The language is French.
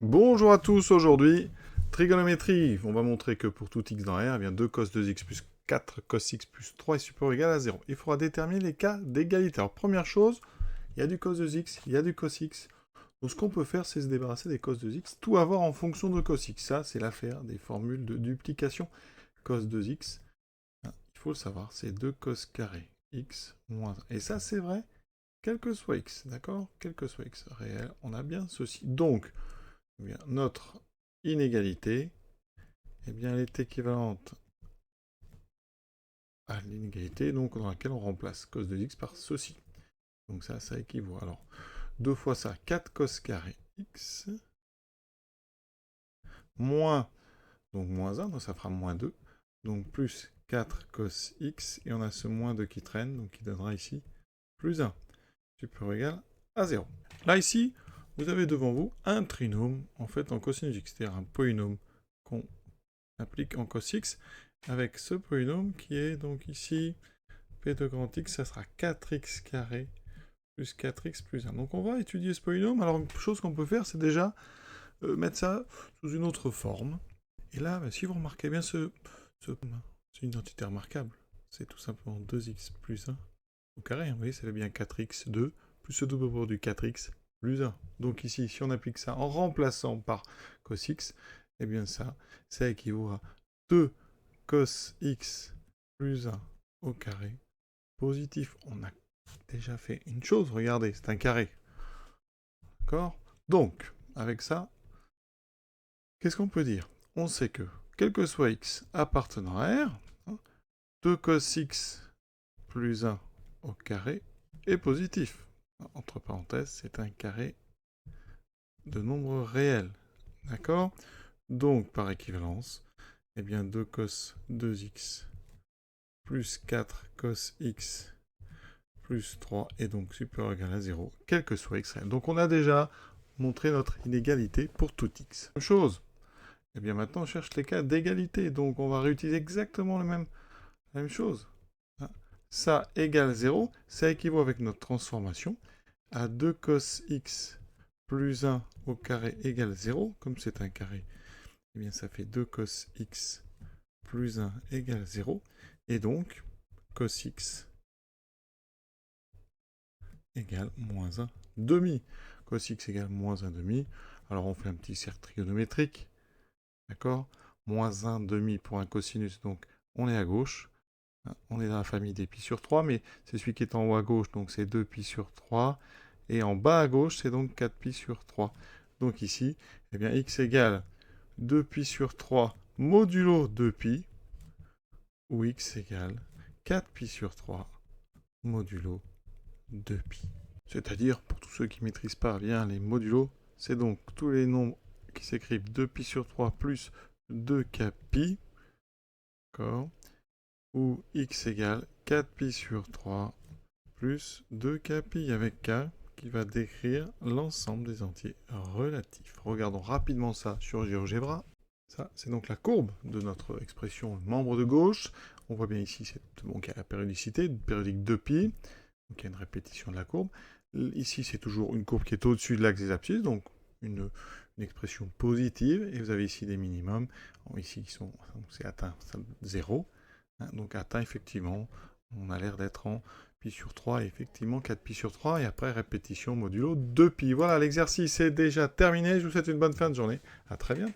Bonjour à tous, aujourd'hui, trigonométrie. On va montrer que pour tout x dans R, eh bien 2 cos 2x plus 4 cos x plus 3 est supérieur ou égal à 0. Il faudra déterminer les cas d'égalité. Alors première chose, il y a du cos 2x, il y a du cos x. Donc ce qu'on peut faire, c'est se débarrasser des cos 2x, tout avoir en fonction de cos x. Ça, c'est l'affaire des formules de duplication. Cos 2x, il faut le savoir, c'est 2 cos carré x moins 1. Et ça, c'est vrai, quel que soit x, d'accord? Quel que soit x réel, on a bien ceci. Donc, eh bien, notre inégalité, eh bien, elle est équivalente à l'inégalité donc dans laquelle on remplace cos de x par ceci. Donc ça équivaut. Alors, 2 fois ça, 4 cos carré x, moins, donc moins 1, donc ça fera moins 2, donc plus 4 cos x, et on a ce moins 2 qui traîne, donc qui donnera ici plus 1, supérieur ou égal à 0. Là, ici, vous avez devant vous un trinôme, en fait, en cosinus x, c'est-à-dire un polynôme qu'on applique en cos x, avec ce polynôme qui est donc ici, p de grand x, ça sera 4x carré plus 4x plus 1. Donc on va étudier ce polynôme. Alors une chose qu'on peut faire, c'est déjà mettre ça sous une autre forme. Et là, si vous remarquez bien c'est une identité remarquable. C'est tout simplement 2x plus 1 au carré. Vous voyez, ça fait bien 4x2 plus ce double produit 4x plus 1. Donc ici, si on applique ça en remplaçant par cos x, eh bien ça équivaut à 2 cos x plus 1 au carré positif. On a déjà fait une chose, regardez, c'est un carré. D'accord? Donc, avec ça, qu'est-ce qu'on peut dire? On sait que, quel que soit x appartenant à R, 2 cos x plus 1 au carré est positif. Entre parenthèses, c'est un carré de nombre réel. D'accord? Donc, par équivalence, eh bien 2 cos 2x plus 4 cos x plus 3 est donc supérieur ou égal à 0, quel que soit x réel. Donc on a déjà montré notre inégalité pour tout x. Même chose, et bien maintenant on cherche les cas d'égalité, donc on va réutiliser exactement la même chose. Ça égale 0, ça équivaut avec notre transformation à 2 cos x plus 1 au carré égale 0, comme c'est un carré, et bien ça fait 2 cos x plus 1 égale 0, et donc cos x égale moins 1 demi. Cos x égale moins 1 demi. Alors on fait un petit cercle trigonométrique. D'accord? Moins 1 demi pour un cosinus, donc on est à gauche. On est dans la famille des pi sur 3, mais c'est celui qui est en haut à gauche, donc c'est 2 pi sur 3. Et en bas à gauche, c'est donc 4 pi sur 3. Donc ici, eh bien, x égale 2 pi sur 3 modulo 2 pi, ou x égale 4 pi sur 3 modulo 2 pi. C'est-à-dire, pour tous ceux qui ne maîtrisent pas bien les modulos, c'est donc tous les nombres qui s'écrivent 2pi sur 3 plus 2kpi, d'accord, ou x égale 4pi sur 3 plus 2kpi avec k qui va décrire l'ensemble des entiers relatifs. Regardons rapidement ça sur GeoGebra. Ça, c'est donc la courbe de notre expression membre de gauche. On voit bien ici, il y a la périodicité, périodique 2pi, donc il y a une répétition de la courbe. Ici, c'est toujours une courbe qui est au-dessus de l'axe des abscisses, donc une expression positive. Et vous avez ici des minimums, ici qui sont, c'est atteint 0. Donc atteint, effectivement, on a l'air d'être en pi sur 3, et effectivement 4 pi sur 3, et après répétition modulo 2 pi. Voilà, l'exercice est déjà terminé. Je vous souhaite une bonne fin de journée. À très bientôt.